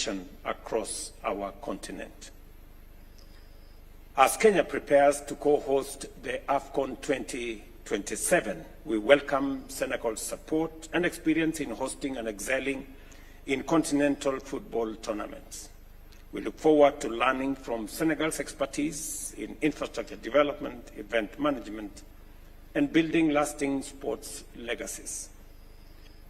integration across our continent. As Kenya prepares to co-host the AFCON 2027, we welcome Senegal's support and experience in hosting and excelling in continental football tournaments. We look forward to learning from Senegal's expertise in infrastructure development, event management, and building lasting sports legacies.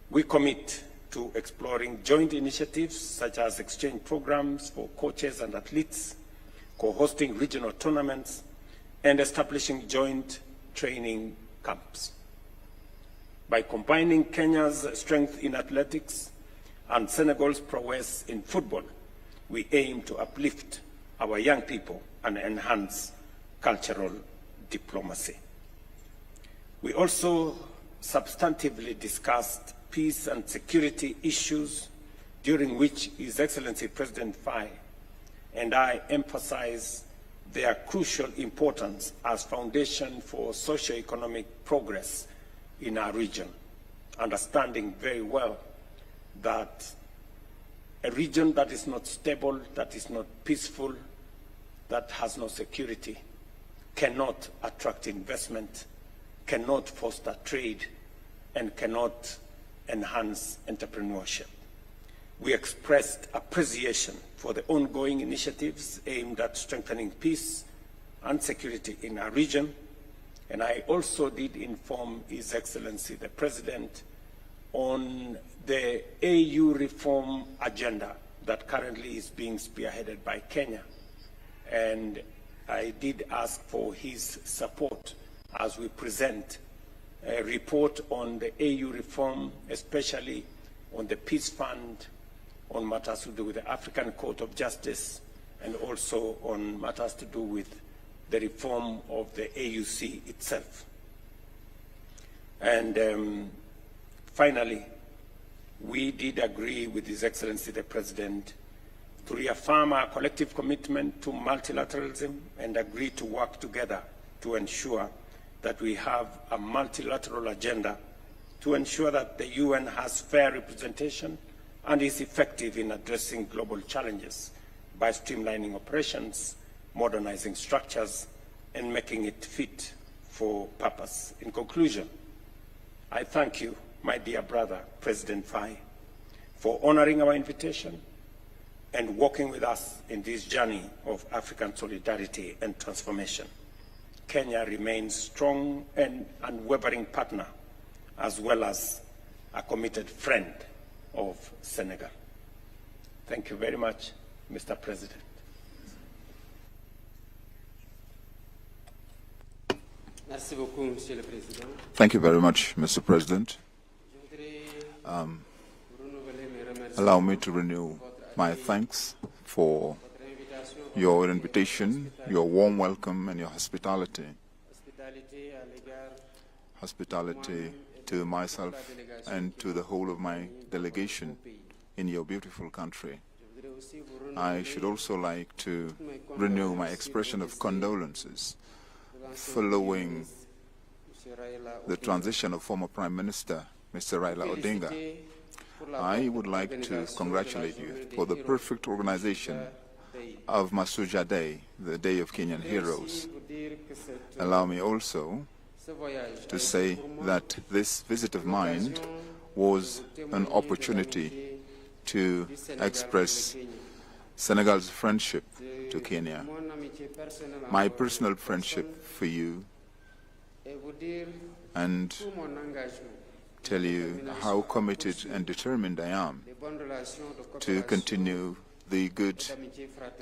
We commit to exploring joint initiatives such as exchange programs for coaches and athletes, co-hosting regional tournaments, and establishing joint training camps. By combining Kenya's strength in athletics and Senegal's prowess in football, we aim to uplift our young people and enhance cultural diplomacy. We also substantively discussed peace and security issues, during which His Excellency President Faye and I emphasize their crucial importance as foundation for socio-economic progress in our region, understanding very well that a region that is not stable, that is not peaceful, that has no security, cannot attract investment, cannot foster trade, and cannot enhance entrepreneurship. We expressed appreciation for the ongoing initiatives aimed at strengthening peace and security in our region, and I also did inform His Excellency the President on the AU reform agenda that currently is being spearheaded by Kenya. And I did ask for his support as we present a report on the AU reform, especially on the Peace Fund, on matters to do with the African Court of Justice, and also on matters to do with the reform of the AUC itself. And finally, we did agree with His Excellency the President to reaffirm our collective commitment to multilateralism and agree to work together to ensure that we have a multilateral agenda to ensure that the UN has fair representation and is effective in addressing global challenges by streamlining operations, modernizing structures, and making it fit for purpose. In conclusion, I thank you, my dear brother, President Faye, for honoring our invitation and working with us in this journey of African solidarity and transformation. Kenya remains strong and unwavering partner, as well as a committed friend of Senegal. Thank you very much, Mr. President. Thank you very much, Mr. President. Allow me to renew my thanks for your invitation, your warm welcome, and your hospitality. Hospitality to myself and to the whole of my delegation in your beautiful country. I should also like to renew my expression of condolences following the transition of former Prime Minister, Mr. Raila Odinga. I would like to congratulate you for the perfect organization of Masuja Day, the Day of Kenyan Heroes. Allow me also to say that this visit of mine was an opportunity to express Senegal's friendship to Kenya, my personal friendship for you, and tell you how committed and determined I am to continue the good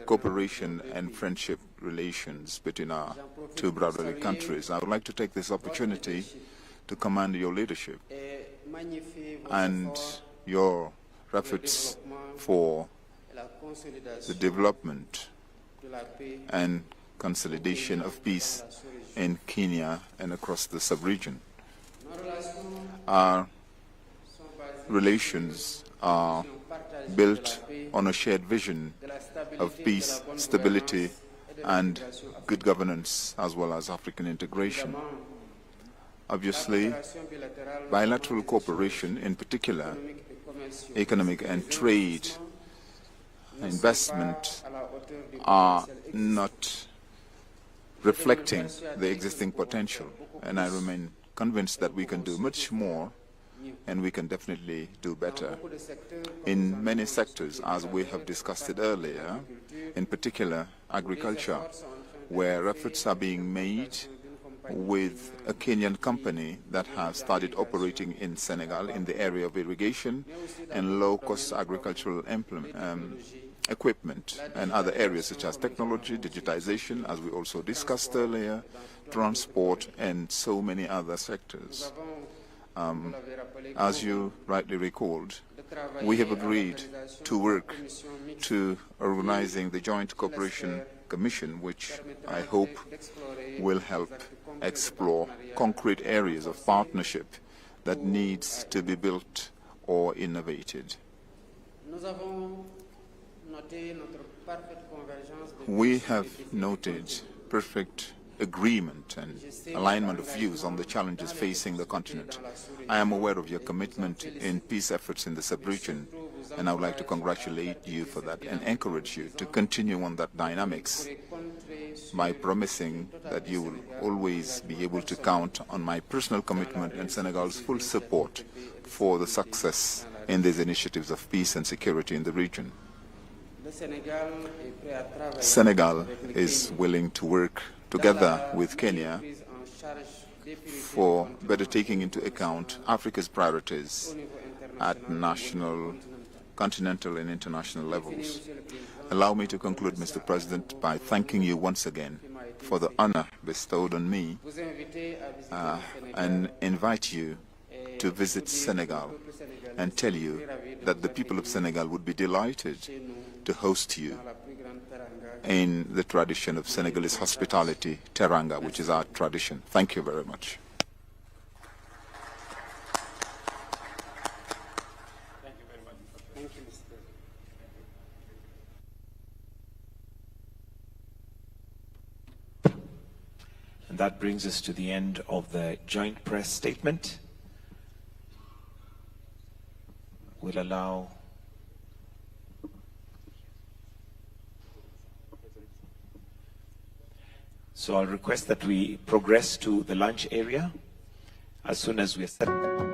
cooperation and friendship relations between our two brotherly countries. I would like to take this opportunity to commend your leadership and your efforts for the development and consolidation of peace in Kenya and across the sub-region. Our relations are built on a shared vision of peace, stability, and good governance, as well as African integration. Obviously, bilateral cooperation, in particular, economic and trade, investment are not reflecting the existing potential. And I remain convinced that we can do much more and we can definitely do better. In many sectors, as we have discussed it earlier, in particular agriculture, where efforts are being made with a Kenyan company that has started operating in Senegal in the area of irrigation and low-cost agricultural equipment, and other areas such as technology, digitization, as we also discussed earlier, transport, and so many other sectors. As you rightly recalled, we have agreed to work to organizing the Joint Cooperation Commission, which I hope will help explore concrete areas of partnership that needs to be built or innovated. We have noted perfect agreement and alignment of views on the challenges facing the continent. I am aware of your commitment in peace efforts in the sub-region, and I would like to congratulate you for that and encourage you to continue on that dynamics by promising that you will always be able to count on my personal commitment and Senegal's full support for the success in these initiatives of peace and security in the region. Senegal is willing to work together with Kenya for better taking into account Africa's priorities at national, continental, and international levels. Allow me to conclude, Mr. President, by thanking you once again for the honor bestowed on me and invite you to visit Senegal and tell you that the people of Senegal would be delighted to host you in the tradition of Senegalese hospitality, teranga, which is our tradition. Thank you very much. Thank you very much. Thank you, Mr. President. And that brings us to the end of the joint press statement. We'll allow So I'll request that we progress to the lunch area as soon as we are set.